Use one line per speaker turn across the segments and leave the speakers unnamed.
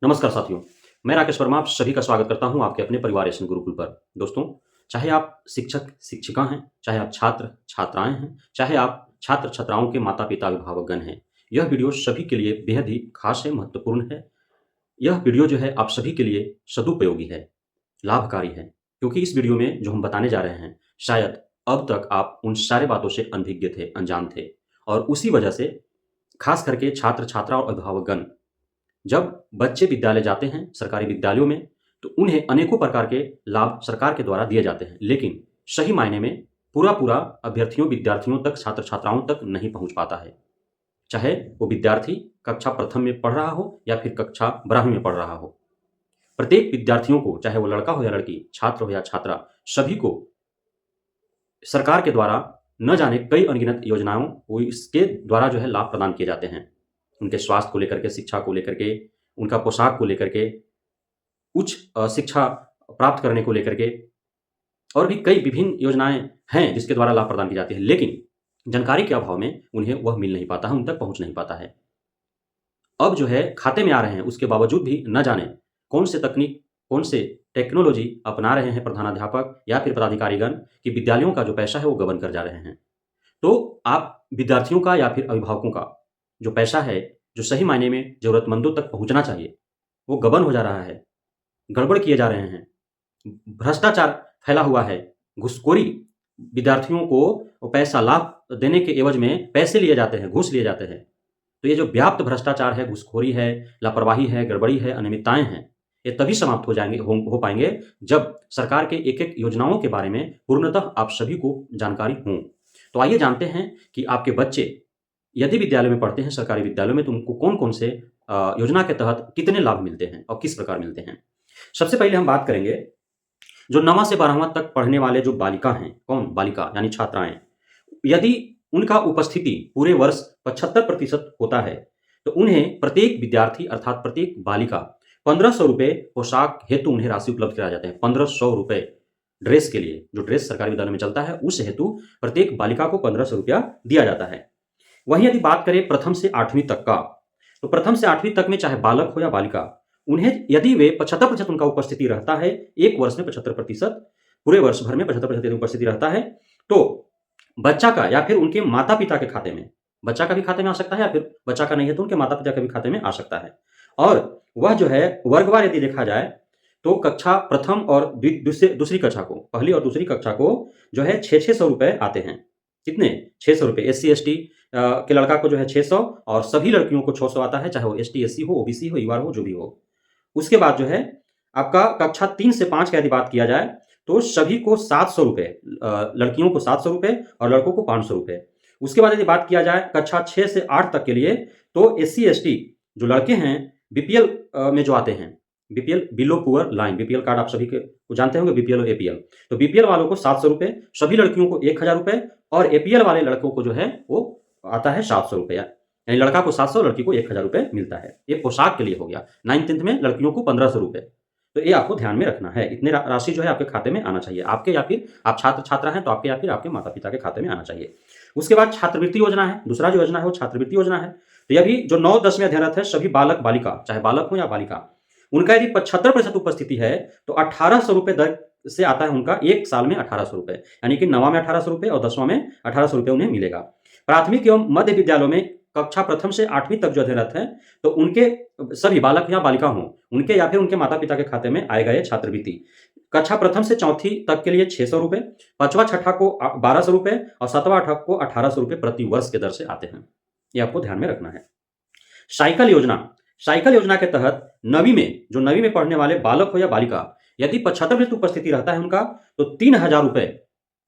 नमस्कार साथियों, मैं राकेश वर्मा आप सभी का स्वागत करता हूं आपके अपने परिवार एसएन गुरुकुल पर। दोस्तों, चाहे आप शिक्षक-शिक्षिका हैं, चाहे आप छात्र-छात्राएँ हैं, चाहे आप छात्र-छात्राओं के माता-पिता, अभिभावकगण हैं, यह वीडियो सभी के लिए बेहद ही खास है, महत्वपूर्ण है। यह वीडियो जो है आप सभी के लिए सदुपयोगी है, लाभकारी है, क्योंकि इस वीडियो में जो हम बताने जा रहे हैं, शायद अब तक आप उन सारी बातों से अनभिज्ञ थे, अनजान थे और उसी वजह से खास करके छात्र-छात्रा और अभिभावकगण जब बच्चे विद्यालय जाते हैं सरकारी विद्यालयों में, तो उन्हें अनेकों प्रकार के लाभ सरकार के द्वारा दिए जाते हैं। लेकिन सही मायने में पूरा-पूरा अभ्यर्थियों, विद्यार्थियों तक, छात्र-छात्राओं तक नहीं पहुँच पाता है। चाहे वो विद्यार्थी कक्षा प्रथम में पढ़ रहा हो या फिर कक्षा 12वीं में पढ़ रहा हो। प्रत्येक विद्यार्थियों को, चाहे वो लड़का हो या लड़की, छात्र हो या छात्रा, सभी को सरकार के द्वारा न जाने कई अनगिनत योजनाओं वो इसके द्वारा जो है लाभ प्रदान किए जाते हैं। उनके स्वास्थ्य को लेकर के, शिक्षा को लेकर के, उनका पोशाक को लेकर के, उच्च शिक्षा प्राप्त करने को लेकर के और भी कई विभिन्न योजनाएँ हैं जिसके द्वारा लाभ प्रदान की जाती है। लेकिन जानकारी के अभाव में उन्हें वह मिल नहीं पाता है, उन तक पहुँच नहीं पाता है। अब जो है खाते में आ रहे हैं, उसके बावजूद भी न जाने कौन से तकनीक, कौन से टेक्नोलॉजी अपना रहे हैं प्रधानाध्यापक या फिर पदाधिकारीगण कि विद्यालयों का जो पैसा है वो गबन कर जा रहे हैं। तो आप विद्यार्थियों का या फिर अभिभावकों का जो पैसा है, जो सही मायने में ज़रूरतमंदों तक पहुँचना चाहिए, वो गबन हो जा रहा है, गड़बड़ किए जा रहे हैं, भ्रष्टाचार फैला हुआ है, घूसखोरी विद्यार्थियों को वो पैसा लाभ देने के एवज में पैसे लिए जाते हैं, घूस लिए जाते हैं। तो ये जो व्याप्त भ्रष्टाचार है, घूसखोरी है, लापरवाही है, गड़बड़ी है, अनियमितताएँ हैं, ये तभी समाप्त हो पाएँगे जब सरकार के एक-एक योजनाओं के बारे में पूर्णतः आप सभी को जानकारी हो। तो आइए जानते हैं कि आपके बच्चे यदि विद्यालय में पढ़ते हैं, सरकारी विद्यालयों में, तो उनको कौन-कौन से योजना के तहत कितने लाभ मिलते हैं और किस प्रकार मिलते हैं। सबसे पहले हम बात करेंगे, जो 9वां से 12वां तक पढ़ने वाले जो बालिका हैं, कौन? बालिका यानी छात्राएँ। यदि उनका उपस्थिति पूरे वर्ष 75% होता है, तो उन्हें प्रत्येक विद्यार्थी अर्थात प्रत्येक बालिका ₹1500 पोशाक हेतु उन्हें राशि उपलब्ध कराए जाते हैं। ₹1500 ड्रेस के लिए, जो ड्रेस सरकारी विद्यालय में चलता है, उस हेतु प्रत्येक बालिका को ₹1500 दिया जाता है। वहीं यदि बात करें प्रथम से 8वीं तक का, तो प्रथम से 8वीं तक में चाहे बालक हो या बालिका, उन्हें यदि वे 75% उनका उपस्थिति रहता है, एक वर्ष में 75%, पूरे वर्ष भर में 75% उपस्थिति रहता है, तो बच्चा का या फिर उनके माता-पिता के खाते में, बच्चा का भी खाते में आ सकता है या फिर बच्चा का नहीं है तो उनके माता-पिता के भी खाते में आ सकता है। और वह जो है वर्गवार यदि देखा जाए, तो कक्षा प्रथम और दूसरी कक्षा को, पहली और दूसरी कक्षा को जो है ₹600 आते हैं। कितने? ₹600 एससी-एसटी के लड़का को जो है 600 और सभी लड़कियों को 600 आता है, चाहे वो एसटी-एससी हो, ओबीसी हो, यूआर हो, जो भी हो। उसके बाद जो है आपका कक्षा 3 से 5 की यदि बात किया जाए, तो सभी को ₹700 लड़कियों को ₹700 और लड़कों को ₹500। उसके बाद यदि बात किया जाए कक्षा 6 से 8 तक के लिए, तो एससी-एसटी जो लड़के हैं बीपीएल में जो आते हैं, BPL below poor line, BPL card आप सभी को जानते होंगे, बीपीएल और एपीएल। तो बीपीएल वालों को ₹700, सभी लड़कियों को ₹1000 और एपीएल वाले लड़कों को जो है वो आता है ₹700, यानी लड़का को 700, लड़की को ₹1000 मिलता है। ये पोशाक के लिए हो गया। 9th-10th में लड़कियों को ₹1500। तो ये आपको ध्यान में रखना है। इतने राशि जो है आपके खाते में आना चाहिए। आपके या फिर आप छात्र-छात्रा हैं तो आपके या फिर आपके माता-पिता के खाते में आना चाहिए। उसके बाद छात्रवृत्ति योजना है। दूसरा जो योजना है वो छात्रवृत्ति योजना है। तो यह भी जो 9-10 में अध्ययनरत है, सभी बालक-बालिका, चाहे बालक हो या बालिका, उनका यदि 75% उपस्थिति है, तो ₹1800 दर से आता है उनका, 1 साल में ₹1800, यानी कि 9वां में ₹1800 और 10वां में ₹1800 उन्हें मिलेगा। प्राथमिक एवं मध्य विद्यालयों में कक्षा प्रथम से 8वीं तक जो अध्ययनरत हैं, तो उनके सभी बालक या बालिका हों, उनके या फिर उनके माता-पिता के खाते में आएगा ये छात्रवृत्ति। कक्षा प्रथम से 4वीं तक के लिए ₹600, 5वां-6ठा को ₹1200 और 7वां-8वां को ₹1800 प्रति वर्ष के दर से आते हैं। ये आपको ध्यान में रखना है। साइकिल योजना, साइकिल योजना के तहत 9वीं में, जो 9वीं में पढ़ने वाले बालक हो या बालिका, यदि 75% उपस्थिति रहता है उनका, तो ₹3000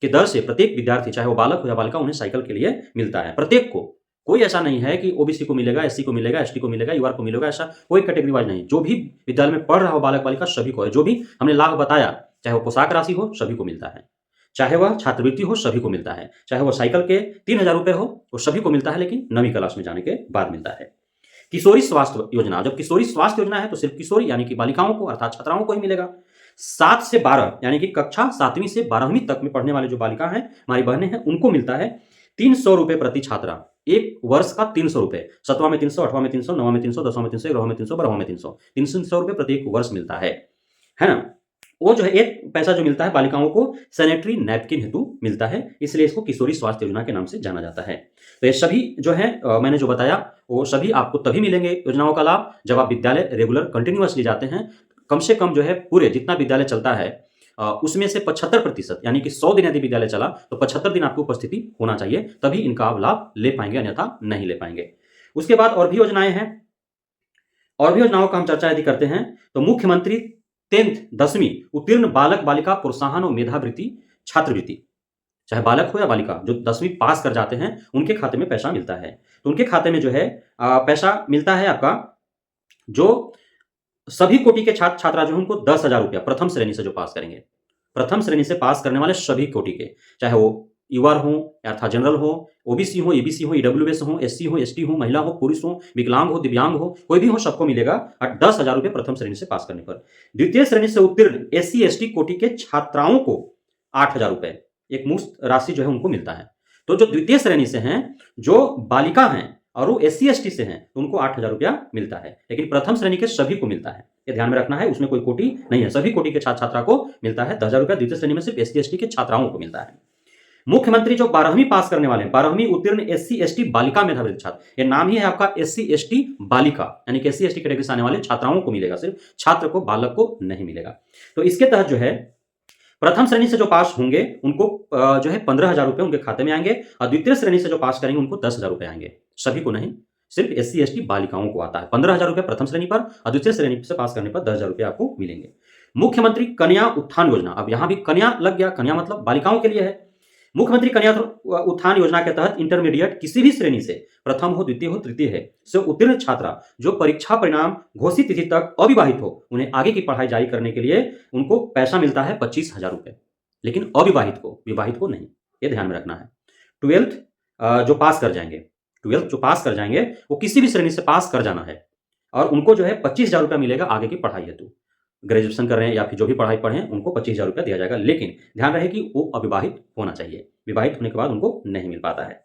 की दर से प्रत्येक विद्यार्थी, चाहे वो बालक हो या बालिका, उन्हें साइकिल के लिए मिलता है, प्रत्येक को। कोई ऐसा नहीं है कि ओबीसी को मिलेगा, एससी को मिलेगा, एसटी को मिलेगा, यूआर को मिलेगा, ऐसा कोई कैटेगरी वाइज नहीं। जो भी विद्यालय में पढ़ रहा हो बालक-बालिका, सभी को है। जो भी हमने लाभ बताया, चाहे वो पोशाक राशि हो, सभी को मिलता है। चाहे वह छात्रवृत्ति हो, सभी को मिलता है। चाहे वो साइकिल के ₹3000 हो, वो सभी को मिलता है, लेकिन 9वीं क्लास में जाने के बाद मिलता है। किशोरी स्वास्थ्य योजना, जब किशोरी स्वास्थ्य योजना है तो सिर्फ किशोरी यानी कि बालिकाओं को अर्थात छात्राओं को ही मिलेगा। 7 से 12 यानी कि कक्षा 7वीं से 12वीं तक में पढ़ने वाले जो बालिका हैं, हमारी बहनें हैं, उनको मिलता है ₹300 प्रति छात्रा, एक वर्ष का ₹300, 7वां में 300, 8वां में 300, 9वां में 300, 10वां में 300, 11वां में 300, 12वां में 300, ₹300 प्रति एक वर्ष मिलता है ना? वो जो है एक पैसा जो मिलता है बालिकाओं को सैनिटरी नैपकिन हेतु मिलता है, इसलिए इसको किशोरी स्वास्थ्य योजना के नाम से जाना जाता है। तो ये सभी जो है मैंने जो बताया वो सभी आपको तभी मिलेंगे योजनाओं का लाभ जब आप विद्यालय रेगुलर कंटिन्यूअसली जाते हैं। कम से कम जो है पूरे जितना विद्यालय चलता है उसमें से 75% यानी कि 100 दिन यदि विद्यालय चला तो 75 दिन आपकी उपस्थिति होना चाहिए, तभी इनका आप लाभ ले पाएंगे, अन्यथा नहीं ले पाएंगे। उसके बाद और भी योजनाएं हैं, और भी योजनाओं का हम चर्चा यदि करते हैं तो मुख्यमंत्री 10वीं उत्तीर्ण बालक बालिका प्रोत्साहन और मेधावृत्ति छात्रवृत्ति, चाहे बालक हो या बालिका, जो 10वीं पास कर जाते हैं उनके खाते में पैसा मिलता है। तो उनके खाते में जो है पैसा मिलता है आपका, जो सभी कोटि के छात्र छात्रा जो है उनको ₹10,000 प्रथम श्रेणी से जो पास करेंगे, प्रथम श्रेणी से पास करने वाले सभी कोटि के, चाहे वो युवा हो अर्थात जनरल हो, ओबीसी हो, ईबीसी हो, ईडब्ल्यूएस हो, एससी हो, एसटी हो, महिला हो, पुरुष हो, विकलांग हो, दिव्यांग हो, कोई भी हो, सबको मिलेगा ₹10,000 प्रथम श्रेणी से पास करने पर। द्वितीय श्रेणी से उत्तीर्ण एससी एसटी कोटि के छात्राओं को ₹8,000 एक मुफ्त राशि जो है उनको मिलता है। तो जो द्वितीय श्रेणी से हैं, जो बालिका हैं और वो एससी एसटी से हैं, तो उनको ₹8,000 मिलता है, लेकिन प्रथम श्रेणी के सभी को मिलता है, ये ध्यान में रखना है। उसमें कोई कोटि नहीं है, सभी कोटि के छात्र छात्रा को मिलता है ₹10,000। द्वितीय श्रेणी में सिर्फ एससी एसटी के छात्राओं को मिलता है। मुख्यमंत्री जो 12वीं पास करने वाले हैं, 12वीं उत्तीर्ण एससी एसटी बालिका मेधावी छात्र, ये नाम ही है आपका एससी एसटी बालिका, यानी कि एससी एसटी कैटेगरी से आने वाले छात्राओं को मिलेगा, सिर्फ छात्र को, बालक को नहीं मिलेगा। तो इसके तहत जो है प्रथम श्रेणी से जो पास होंगे उनको जो है ₹15,000 उनके खाते में आएंगे, और द्वितीय श्रेणी से जो पास करेंगे उनको ₹10,000 आएंगे। सभी को नहीं, सिर्फ एससी एसटी बालिकाओं को आता है ₹15,000 प्रथम श्रेणी पर, और द्वितीय श्रेणी से पास करने पर ₹10,000 आपको मिलेंगे। मुख्यमंत्री कन्या उत्थान योजना, अब यहां भी कन्या लग गया, कन्या मतलब बालिकाओं के लिए है। मुख्यमंत्री कन्या उत्थान योजना के तहत इंटरमीडिएट किसी भी श्रेणी से, प्रथम हो, द्वितीय हो, तृतीय है, से उत्तीर्ण छात्रा जो परीक्षा परिणाम घोषित तिथि तक अविवाहित हो, उन्हें आगे की पढ़ाई जारी करने के लिए उनको पैसा मिलता है ₹25,000, लेकिन अविवाहित को, विवाहित को नहीं, ये ध्यान में रखना है। 12th जो पास कर जाएंगे, 12th जो पास कर जाएंगे वो किसी भी श्रेणी से पास कर जाना है, और उनको जो है ₹25,000 मिलेगा आगे की पढ़ाई हेतु। ग्रेजुएशन कर रहे हैं या फिर जो भी पढ़ाई पढ़ें उनको ₹25,000 दिया जाएगा, लेकिन ध्यान रहे कि वो अविवाहित होना चाहिए, विवाहित होने के बाद उनको नहीं मिल पाता है।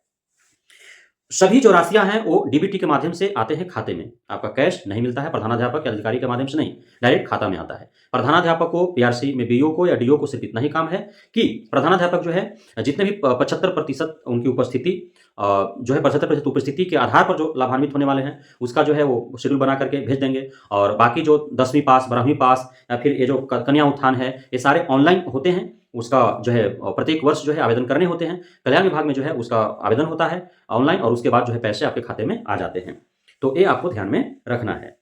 सभी जो राशियां हैं वो डीबीटी के माध्यम से आते हैं खाते में, आपका कैश नहीं मिलता है, प्रधानाध्यापक या अधिकारी के माध्यम से नहीं, डायरेक्ट खाता में आता है। प्रधानाध्यापक को, पीआरसी में बीओ को या डीओ को सिर्फ इतना ही काम है कि प्रधानाध्यापक जो है जितने भी 75% उनकी उपस्थिति जो है 75% उपस्थिति के आधार पर जो लाभान्वित होने वाले हैं उसका जो है वो शेड्यूल बना करके भेज देंगे, और बाकी जो 10वीं पास, 12वीं पास या फिर ये जो कन्या उत्थान है, ये सारे ऑनलाइन होते हैं। उसका जो है प्रत्येक वर्ष जो है आवेदन करने होते हैं, कल्याण विभाग में जो है उसका आवेदन होता है ऑनलाइन, और उसके बाद जो है पैसे आपके खाते में आ जाते हैं। तो ये आपको ध्यान में रखना है।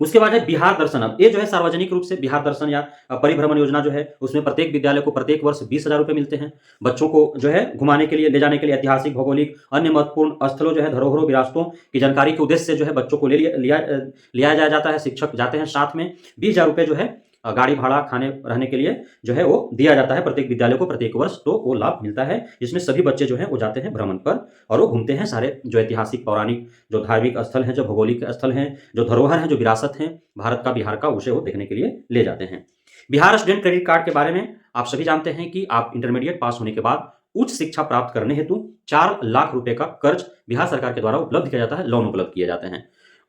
उसके बाद है बिहार दर्शन। अब ये जो है सार्वजनिक रूप से बिहार दर्शन या परिभ्रमण योजना जो है, उसमें प्रत्येक विद्यालय को प्रत्येक वर्ष ₹20,000 मिलते हैं। बच्चों को जो है घुमाने के लिए, ले जाने के लिए, ऐतिहासिक, भौगोलिक, अन्य महत्वपूर्ण स्थलों जो है, धरोहरों, विरासतों की जानकारी के उद्देश्य से जो है बच्चों को लिया जाता है। शिक्षक जाते हैं साथ में, ₹20,000 जो है गाड़ी भाड़ा, खाने रहने के लिए जो है वो दिया जाता है प्रत्येक विद्यालय को प्रत्येक वर्ष। तो वो लाभ मिलता है, जिसमें सभी बच्चे जो हैं वो जाते हैं भ्रमण पर, और वो घूमते हैं सारे जो ऐतिहासिक, पौराणिक, जो धार्मिक स्थल हैं, जो भौगोलिक स्थल हैं, जो धरोहर हैं, जो विरासत हैं भारत का, बिहार का, उसे वो देखने के लिए ले जाते हैं। बिहार स्टूडेंट क्रेडिट कार्ड के बारे में आप सभी जानते हैं कि आप इंटरमीडिएट पास होने के बाद उच्च शिक्षा प्राप्त करने हेतु ₹4 लाख का कर्ज बिहार सरकार के द्वारा उपलब्ध किया जाता है, लोन उपलब्ध किए जाते हैं।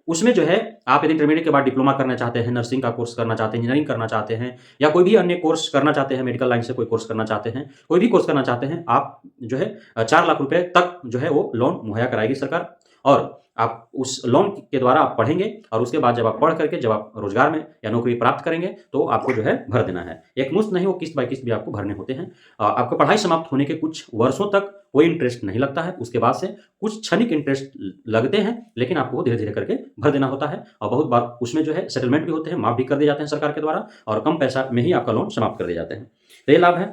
उसमें जो है आप यदि इंटरमीडिएट के बाद डिप्लोमा करना चाहते हैं, नर्सिंग का कोर्स करना चाहते हैं, इंजीनियरिंग करना चाहते हैं, या कोई भी अन्य कोर्स करना चाहते हैं, मेडिकल लाइन से कोई कोर्स करना चाहते हैं, कोई भी कोर्स करना चाहते हैं, आप जो है ₹4 लाख तक जो है वो लोन मुहैया कराएगी सरकार, और आप उस लोन के द्वारा आप पढ़ेंगे, और उसके बाद जब आप पढ़ करके जब आप रोजगार में या नौकरी प्राप्त करेंगे तो आपको जो है भर देना है। एक मुश्त नहीं, वो किस्त बाय किस्त भी आपको भरने होते हैं। आपको पढ़ाई समाप्त होने के कुछ वर्षों तक कोई इंटरेस्ट नहीं लगता है, उसके बाद से कुछ क्षणिक इंटरेस्ट लगते हैं, लेकिन आपको धीरे धीरे करके भर देना होता है, और बहुत बार उसमें जो है सेटलमेंट भी होते हैं, माफ भी कर दिए जाते हैं सरकार के द्वारा, और कम पैसा में ही आपका लोन समाप्त कर दिए जाते हैं। तो ये लाभ है।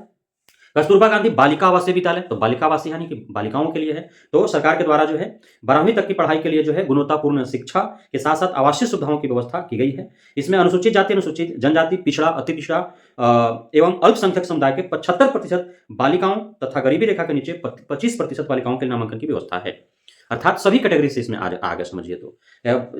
कस्तूरबा गांधी बालिका आवासीय विद्यालय, तो बालिका आवासीय यानी कि बालिकाओं के लिए है। तो सरकार के द्वारा जो है 12वीं तक की पढ़ाई के लिए जो है गुणवत्तापूर्ण शिक्षा के साथ साथ आवासीय सुविधाओं की व्यवस्था की गई है। इसमें अनुसूचित जाति, अनुसूचित जनजाति, पिछड़ा, अति पिछड़ा एवं अल्पसंख्यक समुदाय के 75% बालिकाओं तथा गरीबी रेखा के नीचे 25% बालिकाओं के नामांकन की व्यवस्था है। अर्थात सभी कैटेगरी से इसमें आ गया समझिए तो।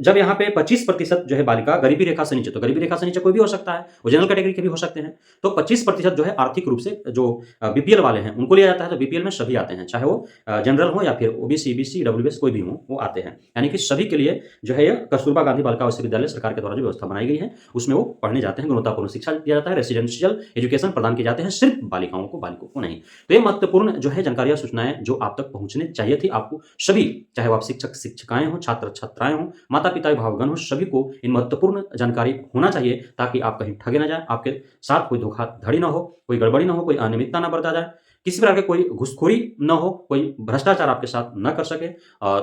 जब यहाँ पे 25% जो है बालिका गरीबी रेखा से नीचे, तो गरीबी रेखा से नीचे कोई भी हो सकता है, वो जनरल कैटेगरी के भी हो सकते हैं। तो 25% जो है आर्थिक रूप से जो बीपीएल वाले हैं उनको लिया जाता है। तो बीपीएल में सभी आते हैं, चाहे वो जनरल हो या फिर ओबीसी, बीसी, ईडब्ल्यूएस कोई भी हो, वो आते हैं। यानी कि सभी के लिए जो है कस्तूरबा गांधी बालिका विश्वविद्यालय सरकार के द्वारा जो व्यवस्था बनाई गई है उसमें वो पढ़ने जाते हैं। गुणवत्तापूर्ण शिक्षा दिया जाता है, रेसिडेंशियल एजुकेशन प्रदान किए जाते हैं, सिर्फ बालिकाओं को, बालिकों को नहीं। तो ये महत्वपूर्ण जो है जानकारियां, सूचनाएं जो आप तक पहुंचने चाहिए थी आपको सभी, चाहे वो आप शिक्षक शिक्षिकाएं हो, छात्र छात्राएं हो, माता पिता अभिभावकगण हो, सभी को इन महत्वपूर्ण जानकारी होना चाहिए ताकि आप कहीं ठगे ना जाए, आपके साथ कोई धोखाधड़ी ना हो, कोई गड़बड़ी ना हो, कोई अनियमितता ना बरता जाए, किसी प्रकार के कोई घुसखोरी न हो, कोई भ्रष्टाचार आपके साथ न कर सके।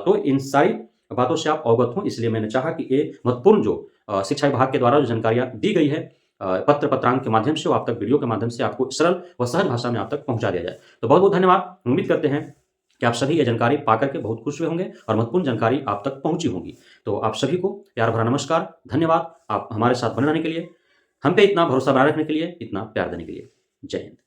तो इन सारी बातों से आप अवगत हों, इसलिए मैंने चाहा कि ये महत्वपूर्ण जो शिक्षा विभाग के द्वारा जो जानकारियां दी गई है पत्र पत्रांक के माध्यम से, वो आप तक वीडियो के माध्यम से आपको सरल व सहज भाषा में आप तक पहुंचा दिया जाए। तो बहुत बहुत धन्यवाद। उम्मीद करते हैं कि आप सभी ये जानकारी पाकर के बहुत खुश हुए होंगे और महत्वपूर्ण जानकारी आप तक पहुंची होगी। तो आप सभी को प्यार भरा नमस्कार, धन्यवाद आप हमारे साथ बने रहने के लिए, हम पे इतना भरोसा बनाए रखने के लिए, इतना प्यार देने के लिए। जय हिंद।